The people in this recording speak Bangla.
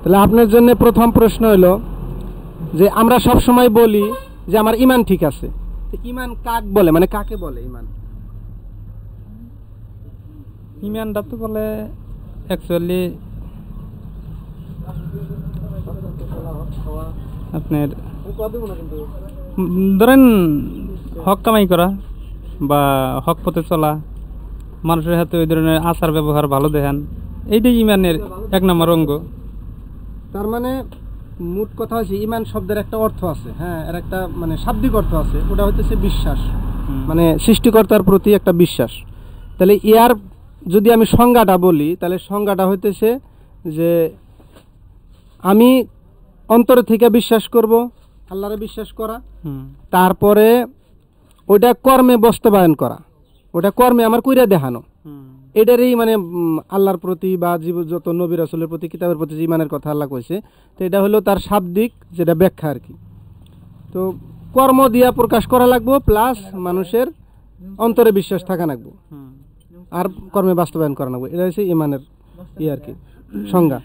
তাহলে আপনার জন্য প্রথম প্রশ্ন হলো যে আমরা সব সময় বলি যে আমার ঈমান ঠিক আছে, তো ঈমান কাক বলে, মানে কাকে বলে ঈমান? ইমানটা তো বলে অ্যাকচুয়ালি আপনার ধরেন হক কামাই করা বা হক পথে চলা, মানুষের হাতে ওই ধরনের আচার ব্যবহার ভালো দেখান, এইটাই ইমানের এক নম্বর অঙ্গ। তার মানে মোট কথা হচ্ছে ঈমান শব্দের একটা অর্থ আছে, হ্যাঁ, এর একটা মানে শাব্দিক অর্থ আছে, ওটা হচ্ছে বিশ্বাস, মানে সৃষ্টিকর্তার প্রতি একটা বিশ্বাস। তাহলে ইয়ার যদি আমি সংজ্ঞাটা বলি, তাহলে সংজ্ঞাটা হইতেছে যে আমি অন্তর থেকে বিশ্বাস করব, আল্লাহরে বিশ্বাস করা, তারপরে ওটা কর্মে বাস্তবায়ন করা, ওটা কর্মে আমার কইরা দেখানো, এটারই মানে আল্লাহর প্রতি বা যত নবী রাসূলের প্রতি, কিতাবের প্রতি যে ঈমানের কথা আল্লাহ কইছে, তো এটা হলো তার শাব্দিক যেটা ব্যাখ্যা আর কি। তো কর্ম দিয়া প্রকাশ করা লাগবো, প্লাস মানুষের অন্তরে বিশ্বাস থাকা লাগবো, আর কর্মে বাস্তবায়ন করা লাগবো, এটা হচ্ছে ঈমানের আর কি সংজ্ঞা।